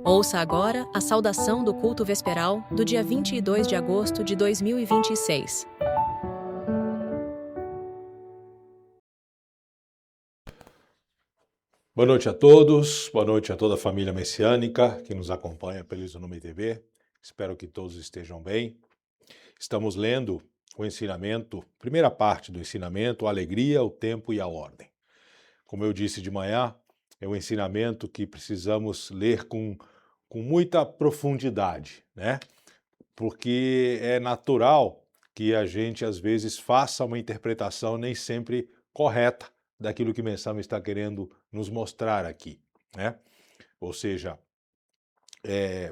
Ouça agora a saudação do culto vesperal do dia 22 de agosto de 2026. Boa noite a todos, boa noite a toda a família messiânica que nos acompanha pelo Isonume TV. Espero que todos estejam bem. Estamos lendo o ensinamento, primeira parte do ensinamento, a alegria, o tempo e a ordem. Como eu disse de manhã, é um ensinamento que precisamos ler com muita profundidade, né? Porque é natural que a gente, às vezes, faça uma interpretação nem sempre correta daquilo que Mensama está querendo nos mostrar aqui, né? Ou seja,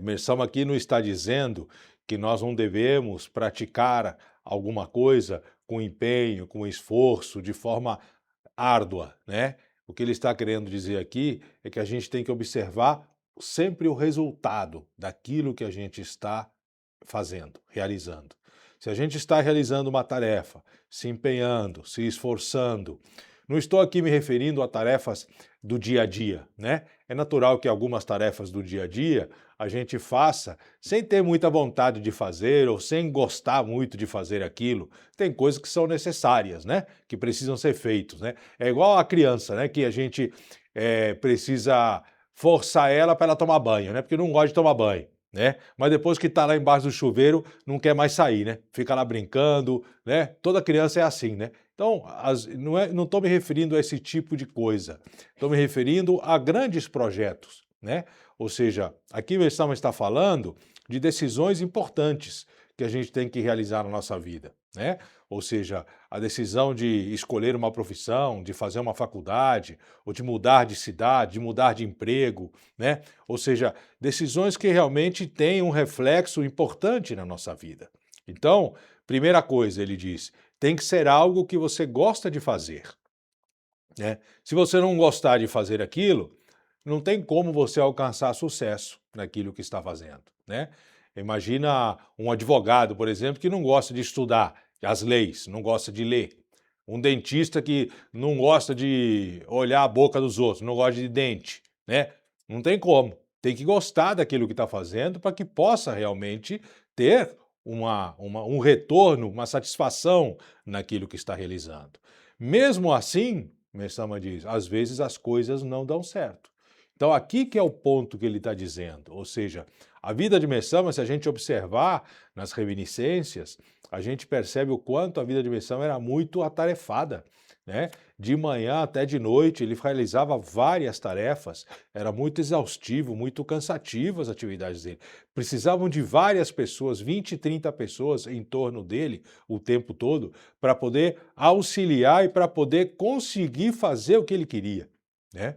Mensama aqui não está dizendo que nós não devemos praticar alguma coisa com empenho, com esforço, de forma árdua, né? O que ele está querendo dizer aqui é que a gente tem que observar sempre o resultado daquilo que a gente está fazendo, realizando. Se a gente está realizando uma tarefa, se empenhando, se esforçando, não estou aqui me referindo a tarefas do dia a dia, né? É natural que algumas tarefas do dia a dia a gente faça sem ter muita vontade de fazer ou sem gostar muito de fazer aquilo. Tem coisas que são necessárias, né? Que precisam ser feitas, né? É igual a criança, né? Que a gente precisa forçar ela para ela tomar banho, né? Porque não gosta de tomar banho, né? Mas depois que está lá embaixo do chuveiro, não quer mais sair, né? Fica lá brincando, né? Toda criança é assim, né? Então, não estou me referindo a esse tipo de coisa. Estou me referindo a grandes projetos, né? Ou seja, aqui o Messama está falando de decisões importantes que a gente tem que realizar na nossa vida, né? Ou seja, a decisão de escolher uma profissão, de fazer uma faculdade, ou de mudar de cidade, de mudar de emprego, né? Ou seja, decisões que realmente têm um reflexo importante na nossa vida. Então, primeira coisa, ele diz, tem que ser algo que você gosta de fazer, né? Se você não gostar de fazer aquilo, não tem como você alcançar sucesso naquilo que está fazendo, né? Imagina um advogado, por exemplo, que não gosta de estudar as leis, não gosta de ler. Um dentista que não gosta de olhar a boca dos outros, não gosta de dente, né? Não tem como. Tem que gostar daquilo que está fazendo para que possa realmente ter um retorno, uma satisfação naquilo que está realizando. Mesmo assim, Messama diz, às vezes as coisas não dão certo. Então aqui que é o ponto que ele está dizendo, ou seja, a vida de Messama, se a gente observar nas reminiscências, a gente percebe o quanto a vida de Messama era muito atarefada, né? De manhã até de noite ele realizava várias tarefas, era muito exaustivo, muito cansativo as atividades dele. Precisavam de várias pessoas, 20, 30 pessoas em torno dele o tempo todo, para poder auxiliar e para poder conseguir fazer o que ele queria, né?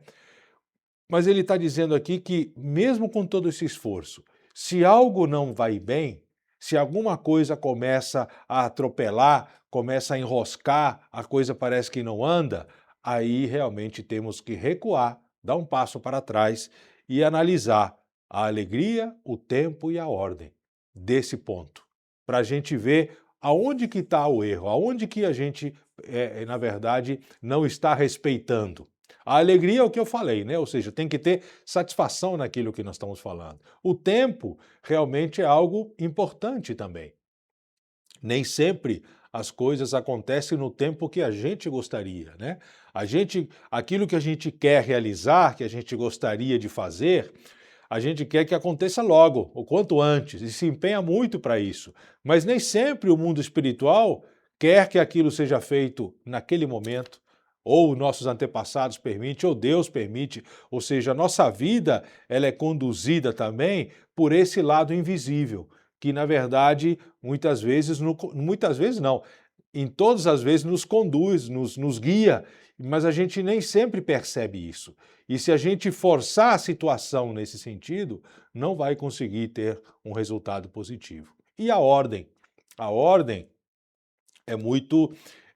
Mas ele está dizendo aqui que, mesmo com todo esse esforço, se algo não vai bem, se alguma coisa começa a atropelar, começa a enroscar, a coisa parece que não anda, aí realmente temos que recuar, dar um passo para trás e analisar a alegria, o tempo e a ordem desse ponto, para a gente ver aonde que está o erro, aonde que a gente, na verdade, não está respeitando. A alegria é o que eu falei, né? Ou seja, tem que ter satisfação naquilo que nós estamos falando. O tempo realmente é algo importante também. Nem sempre as coisas acontecem no tempo que a gente gostaria, né? Aquilo que a gente quer realizar, que a gente gostaria de fazer, a gente quer que aconteça logo, o quanto antes, e se empenha muito para isso. Mas nem sempre o mundo espiritual quer que aquilo seja feito naquele momento, ou nossos antepassados permitem, ou Deus permite. Ou seja, a nossa vida ela é conduzida também por esse lado invisível, que na verdade muitas vezes não, em todas as vezes nos conduz, nos guia, mas a gente nem sempre percebe isso. E se a gente forçar a situação nesse sentido, não vai conseguir ter um resultado positivo. E a ordem? A ordem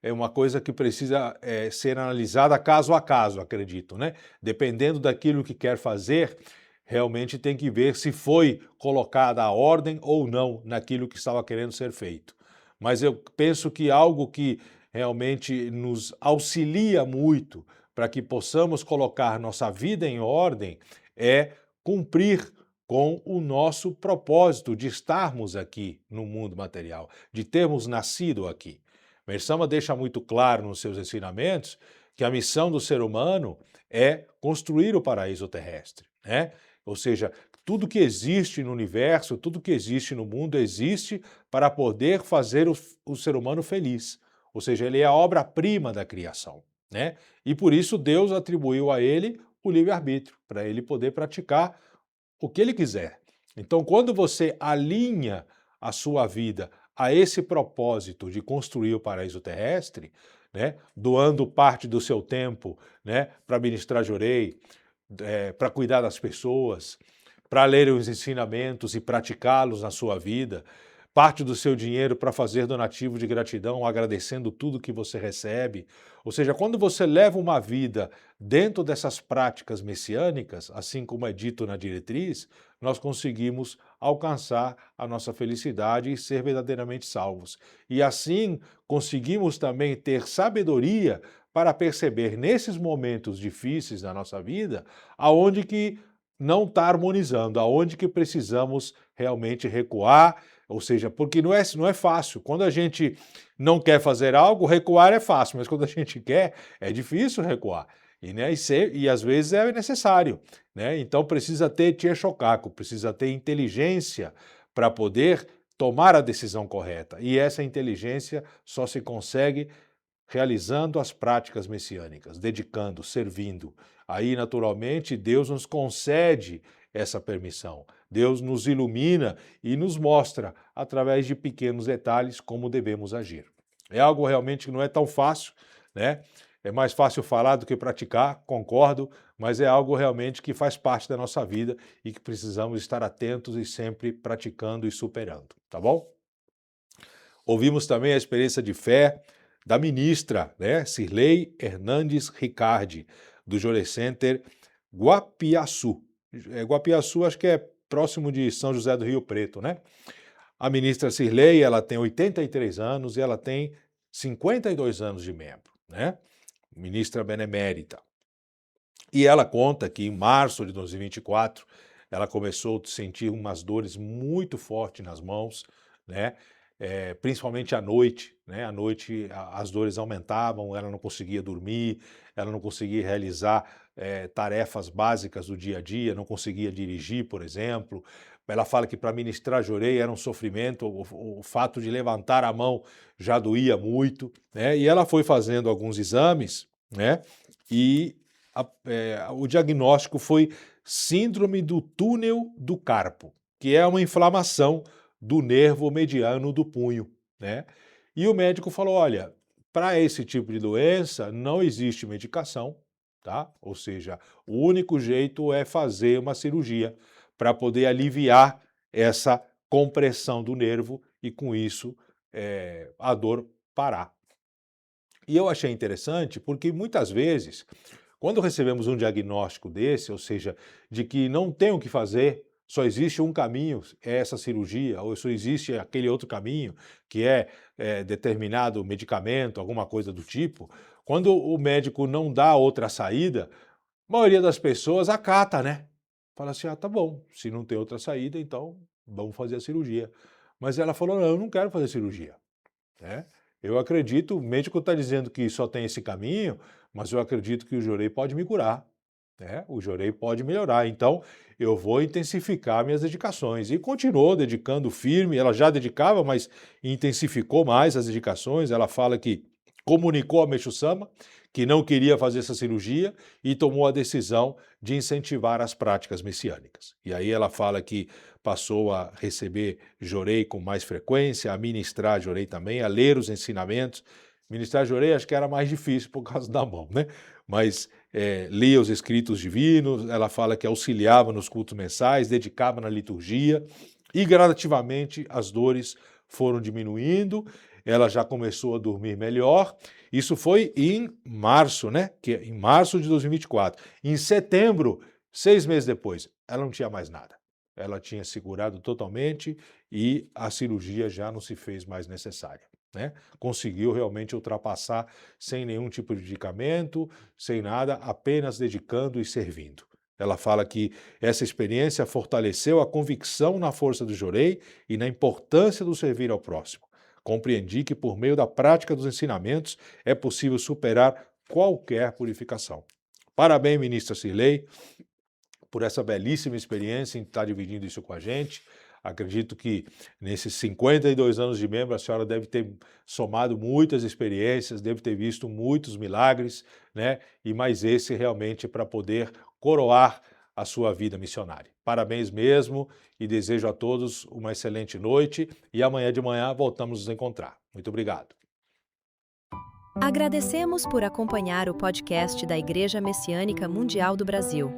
é uma coisa que precisa ser analisada caso a caso, acredito, né? Dependendo daquilo que quer fazer, realmente tem que ver se foi colocada a ordem ou não naquilo que estava querendo ser feito. Mas eu penso que algo que realmente nos auxilia muito para que possamos colocar nossa vida em ordem é cumprir com o nosso propósito de estarmos aqui no mundo material, de termos nascido aqui. Mersama deixa muito claro nos seus ensinamentos que a missão do ser humano é construir o paraíso terrestre, né? Ou seja, tudo que existe no universo, tudo que existe no mundo existe para poder fazer o ser humano feliz. Ou seja, ele é a obra-prima da criação, né? E por isso Deus atribuiu a ele o livre-arbítrio, para ele poder praticar o que ele quiser. Então, quando você alinha a sua vida a esse propósito de construir o paraíso terrestre, né, doando parte do seu tempo, né, para ministrar Jorei, para cuidar das pessoas, para ler os ensinamentos e praticá-los na sua vida, parte do seu dinheiro para fazer donativo de gratidão, agradecendo tudo que você recebe. Ou seja, quando você leva uma vida dentro dessas práticas messiânicas, assim como é dito na diretriz, nós conseguimos alcançar a nossa felicidade e ser verdadeiramente salvos. E assim conseguimos também ter sabedoria para perceber nesses momentos difíceis da nossa vida aonde que não está harmonizando, aonde que precisamos realmente recuar, ou seja, porque não é fácil. Quando a gente não quer fazer algo, recuar é fácil, mas quando a gente quer, é difícil recuar. E às vezes é necessário, né? Então precisa ter tia chocaco, precisa ter inteligência para poder tomar a decisão correta. E essa inteligência só se consegue realizando as práticas messiânicas, dedicando, servindo. Aí, naturalmente, Deus nos concede essa permissão. Deus nos ilumina e nos mostra, através de pequenos detalhes, como devemos agir. É algo realmente que não é tão fácil, né? É mais fácil falar do que praticar, concordo, mas é algo realmente que faz parte da nossa vida e que precisamos estar atentos e sempre praticando e superando, tá bom? Ouvimos também a experiência de fé da ministra, né, Cirlei Hernandes Ricardi, do Jorei Center Guapiaçu. Guapiaçu acho que é próximo de São José do Rio Preto, né? A ministra Cirlei, ela tem 83 anos e ela tem 52 anos de membro, né? Ministra benemérita. E ela conta que em março de 2024 ela começou a sentir umas dores muito fortes nas mãos, né? Principalmente à noite, né? À noite as dores aumentavam, ela não conseguia dormir, ela não conseguia realizar tarefas básicas do dia a dia, não conseguia dirigir, por exemplo. Ela fala que para ministrar Jorei era um sofrimento, o fato de levantar a mão já doía muito, né? E ela foi fazendo alguns exames, né? E o diagnóstico foi síndrome do túnel do carpo, que é uma inflamação do nervo mediano do punho, né? E o médico falou, olha, para esse tipo de doença não existe medicação, tá? Ou seja, o único jeito é fazer uma cirurgia para poder aliviar essa compressão do nervo e com isso a dor parar. E eu achei interessante porque muitas vezes, quando recebemos um diagnóstico desse, ou seja, de que não tem o que fazer, só existe um caminho, é essa cirurgia, ou só existe aquele outro caminho, que é determinado medicamento, alguma coisa do tipo, quando o médico não dá outra saída, a maioria das pessoas acata, né? Fala assim, ah, tá bom, se não tem outra saída, então vamos fazer a cirurgia. Mas ela falou, não, eu não quero fazer cirurgia, né? Eu acredito, o médico está dizendo que só tem esse caminho, mas eu acredito que o Jorei pode me curar, né? O Jorei pode melhorar, então eu vou intensificar minhas dedicações. E continuou dedicando firme, ela já dedicava, mas intensificou mais as dedicações. Ela fala que comunicou a Meixo Sama que não queria fazer essa cirurgia e tomou a decisão de incentivar as práticas messiânicas. E aí ela fala que passou a receber Jorei com mais frequência, a ministrar Jorei também, a ler os ensinamentos. Ministrar Jorei acho que era mais difícil por causa da mão, né? Mas lia os escritos divinos, ela fala que auxiliava nos cultos mensais, dedicava na liturgia e gradativamente as dores foram diminuindo, ela já começou a dormir melhor. Isso foi em março, né? Que em março de 2024. Em setembro, 6 meses depois, ela não tinha mais nada. Ela tinha se curado totalmente e a cirurgia já não se fez mais necessária, né? Conseguiu realmente ultrapassar sem nenhum tipo de medicamento, sem nada, apenas dedicando e servindo. Ela fala que essa experiência fortaleceu a convicção na força do Jorei e na importância do servir ao próximo. Compreendi que por meio da prática dos ensinamentos é possível superar qualquer purificação. Parabéns, ministra Cirlei, por essa belíssima experiência em estar dividindo isso com a gente. Acredito que nesses 52 anos de membro, a senhora deve ter somado muitas experiências, deve ter visto muitos milagres, né? E mais esse realmente para poder coroar a sua vida missionária. Parabéns mesmo e desejo a todos uma excelente noite e amanhã de manhã voltamos a nos encontrar. Muito obrigado. Agradecemos por acompanhar o podcast da Igreja Messiânica Mundial do Brasil.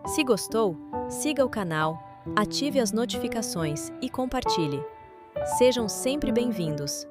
Se gostou, siga o canal, ative as notificações e compartilhe. Sejam sempre bem-vindos.